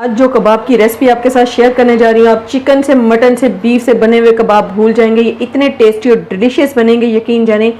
आज जो कबाब की रेसिपी आपके साथ शेयर करने जा रही हूँ, आप चिकन से, मटन से, बीफ से बने हुए कबाब भूल जाएंगे। ये इतने टेस्टी और डिलीशियस बनेंगे, यकीन जाने।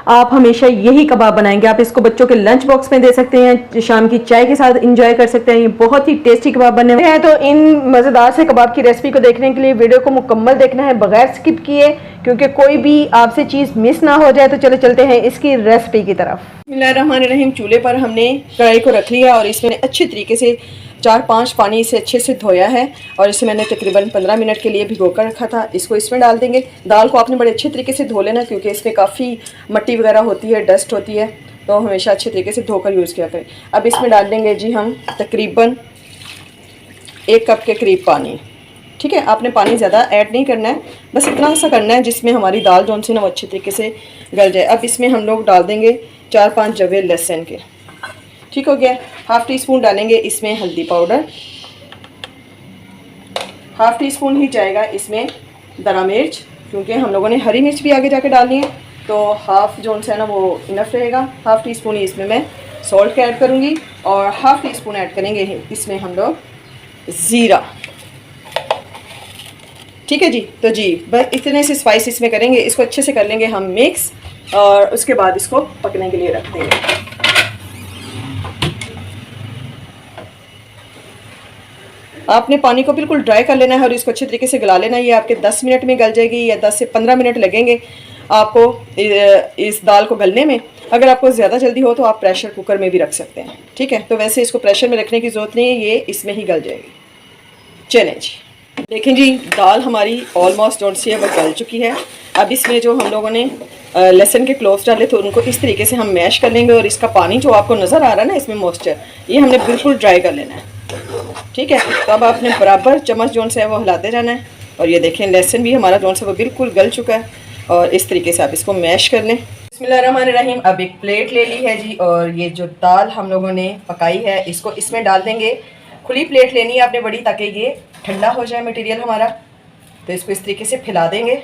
आप हमेशा यही कबाब बनाएंगे। आप इसको बच्चों के लंच बॉक्स में दे सकते हैं, शाम की चाय के साथ इंजॉय कर सकते हैं। ये बहुत ही टेस्टी कबाब बने हुए हैं। तो इन मज़ेदार से कबाब की रेसिपी को देखने के लिए वीडियो को मुकम्मल देखना है बगैर स्किप किए, क्योंकि कोई भी आपसे चीज़ मिस ना हो जाए। तो चले चलते हैं इसकी रेसिपी की तरफ। बिस्मिल्लाहिर्रहमानिर्रहीम। चूल्हे पर हमने कढ़ाई को रख लिया और इसमें अच्छे तरीके से 4-5 पानी से अच्छे से धोया है और इसे मैंने तकरीबन 15 मिनट के लिए भिगो कर रखा था। इसको इसमें डाल देंगे। दाल को आपने बड़े अच्छे तरीके से धो लेना, क्योंकि इसमें काफ़ी मिट्टी वगैरह होती है, डस्ट होती है, तो हमेशा अच्छे तरीके से धोकर यूज़ किया करें। अब इसमें डाल देंगे जी हम तकरीबन 1 कप के करीब पानी। ठीक है, आपने पानी ज़्यादा ऐड नहीं करना है, बस इतना सा करना है जिसमें हमारी दाल जो सी ना वो अच्छे तरीके से गल जाए। अब इसमें हम लोग डाल देंगे 4-5 जवे लहसुन के। ठीक हो गया। हाफ़ टी स्पून डालेंगे इसमें हल्दी पाउडर, हाफ़ टी स्पून ही जाएगा इसमें दरा मिर्च, क्योंकि हम लोगों ने हरी मिर्च भी आगे जाके डालनी है, तो हाफ़ जो है ना वो इनफ रहेगा। हाफ़ टी स्पून ही इसमें मैं सॉल्ट का ऐड करूँगी और हाफ़ टी स्पून ऐड करेंगे इसमें हम लोग ज़ीरा। ठीक है जी। तो जी बस इतने से स्पाइस इसमें करेंगे, इसको अच्छे से कर लेंगे हम मिक्स और उसके बाद इसको पकने के लिए रख देंगे। आपने पानी को बिल्कुल ड्राई कर लेना है और इसको अच्छे तरीके से गला लेना है। ये आपके 10 मिनट में गल जाएगी या 10 से 15 मिनट लगेंगे आपको इस दाल को गलने में। अगर आपको ज़्यादा जल्दी हो तो आप प्रेशर कुकर में भी रख सकते हैं। ठीक है, तो वैसे इसको प्रेशर में रखने की ज़रूरत नहीं है, ये इसमें ही गल जाएगी। चलें जी, देखें जी दाल हमारी ऑलमोस्ट जो सी है वो गल चुकी है। अब इसमें जो हम लोगों ने लहसुन के क्लोव्स डाले तो उनको इस तरीके से हम मैश कर लेंगे और इसका पानी जो आपको नज़र आ रहा है ना इसमें मॉइस्चर, ये हमने बिल्कुल ड्राई कर लेना है। ठीक है, तो अब आपने बराबर चम्मच जोन से है वो हिलाते रहना है। और ये देखें लहसुन भी हमारा जोन से वो बिल्कुल गल चुका है और इस तरीके से आप इसको मैश कर लें। बिस्मिल्लाहिर्रहमानिर्रहीम। अब एक प्लेट ले ली है जी और ये जो दाल हम लोगों ने पकाई है इसको इसमें डाल देंगे। खुली प्लेट लेनी है आपने बड़ी, ताकि ये ठंडा हो जाए मटेरियल हमारा। तो इसको इस तरीके से फैला देंगे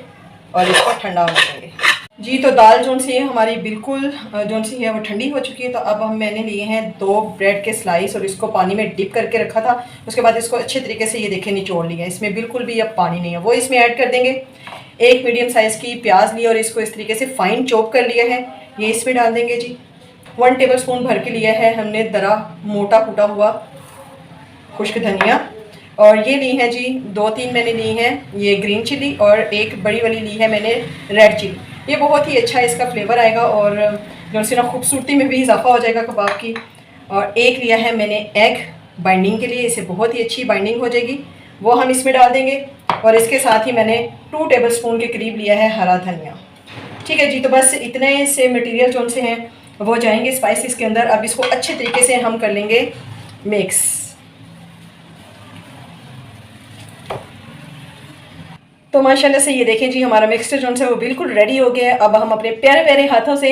और इसको ठंडा होने देंगे जी। तो दाल जोन सी है हमारी बिल्कुल जोन सी है वो ठंडी हो चुकी है। तो अब मैंने लिए हैं 2 ब्रेड के स्लाइस और इसको पानी में डिप करके रखा था। उसके बाद इसको अच्छे तरीके से ये देखें निचोड़ लिया, इसमें बिल्कुल भी अब पानी नहीं है, वो इसमें ऐड कर देंगे। एक मीडियम साइज़ की प्याज ली और इसको इस तरीके से फाइन चॉप कर लिया है, ये इसमें डाल देंगे जी। 1 टेबल स्पून भर के लिया है हमने दरा मोटा कूटा हुआ खुश्क धनिया। और ये ली है जी 2-3 मैंने ली हैं ये ग्रीन चिली और एक बड़ी वाली ली है मैंने रेड चिली। ये बहुत ही अच्छा इसका फ्लेवर आएगा और जो सी ना खूबसूरती में भी इजाफा हो जाएगा कबाब की। और एक लिया है मैंने एग बाइंडिंग के लिए, इससे बहुत ही अच्छी बाइंडिंग हो जाएगी, वो हम इसमें डाल देंगे। और इसके साथ ही मैंने 2 टेबल स्पून के करीब लिया है हरा धनिया। ठीक है जी, तो बस इतने से मटेरियल जो से हैं वो जाएंगे स्पाइसेस के अंदर। अब इसको अच्छे तरीके से हम कर लेंगे मिक्स। तो माशाल्लाह से ये देखें जी हमारा मिक्सचर जो है वो बिल्कुल रेडी हो गया है। अब हम अपने प्यारे प्यारे हाथों से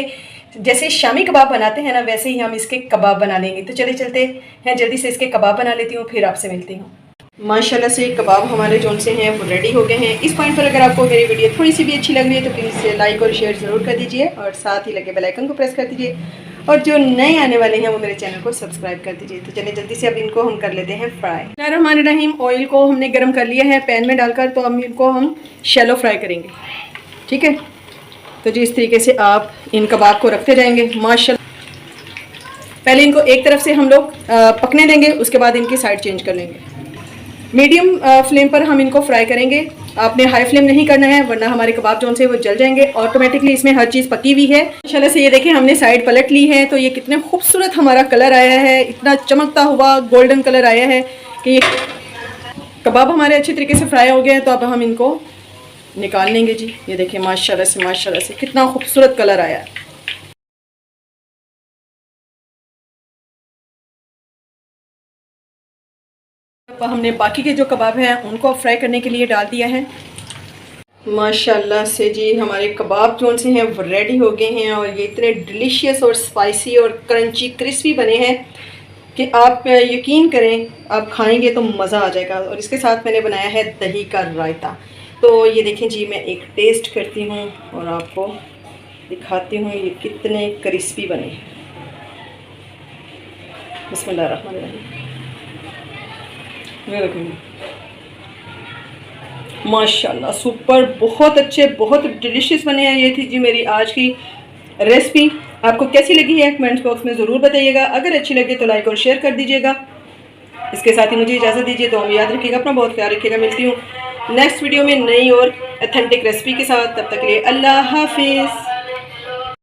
जैसे शामी कबाब बनाते हैं ना वैसे ही हम इसके कबाब बना लेंगे। तो चले चलते हैं, जल्दी से इसके कबाब बना लेती हूँ, फिर आपसे मिलती हूँ। माशाल्लाह से कबाब हमारे जो से हैं वो रेडी हो गए हैं। इस पॉइंट पर अगर आपको मेरी वीडियो थोड़ी सी भी अच्छी लग रही है तो प्लीज़ लाइक और शेयर ज़रूर कर दीजिए और साथ ही लगे बेल आइकन को प्रेस कर दीजिए और जो नए आने वाले हैं वो मेरे चैनल को सब्सक्राइब कर दीजिए। तो चलिए जल्दी से अब इनको हम कर लेते हैं फ्राई। बिस्मिल्लाहिर्रहमानिर्रहीम। ऑयल को हमने गर्म कर लिया है पैन में डालकर, तो अब इनको हम शैलो फ्राई करेंगे। ठीक है, तो जी इस तरीके से आप इन कबाब को रखते जाएंगे माशाल्लाह। पहले इनको एक तरफ से हम लोग पकने देंगे, उसके बाद इनकी साइड चेंज कर लेंगे। मीडियम फ्लेम पर हम इनको फ्राई करेंगे, आपने हाई फ्लेम नहीं करना है वरना हमारे कबाब जो से वो जल जाएंगे। ऑटोमेटिकली इसमें हर चीज़ पकी हुई है माशाल्लाह से। ये देखें हमने साइड पलट ली है, तो ये कितने खूबसूरत हमारा कलर आया है, इतना चमकता हुआ गोल्डन कलर आया है कि ये कबाब हमारे अच्छे तरीके से फ्राई हो गए हैं। तो अब हम इनको निकाल लेंगे जी। ये देखें माशाल्लाह से कितना खूबसूरत कलर आया है। हमने बाकी के जो कबाब हैं उनको फ्राई करने के लिए डाल दिया है। माशाल्लाह से जी हमारे कबाब जो से हैं वो रेडी हो गए हैं और ये इतने डिलीशियस और स्पाइसी और क्रंची क्रिस्पी बने हैं कि आप यकीन करें आप खाएंगे तो मज़ा आ जाएगा। और इसके साथ मैंने बनाया है दही का रायता। तो ये देखें जी मैं एक टेस्ट करती हूँ और आपको दिखाती हूँ ये कितने क्रिस्पी बने। बिस्मिल्लाहिर्रहमानिर्रहीम। ये देखिए माशाल्लाह सुपर, बहुत अच्छे, बहुत डिलीशियस बने हैं। ये थी जी मेरी आज की रेसिपी। आपको कैसी लगी है कमेंट्स बॉक्स में ज़रूर बताइएगा। अगर अच्छी लगे तो लाइक और शेयर कर दीजिएगा। इसके साथ ही मुझे इजाज़त दीजिए। तो हम याद रखिएगा, अपना बहुत ख्याल रखिएगा। मिलती हूँ नेक्स्ट वीडियो में नई और ऑथेंटिक रेसिपी के साथ। तब तक के लिए अल्लाह हाफिज़।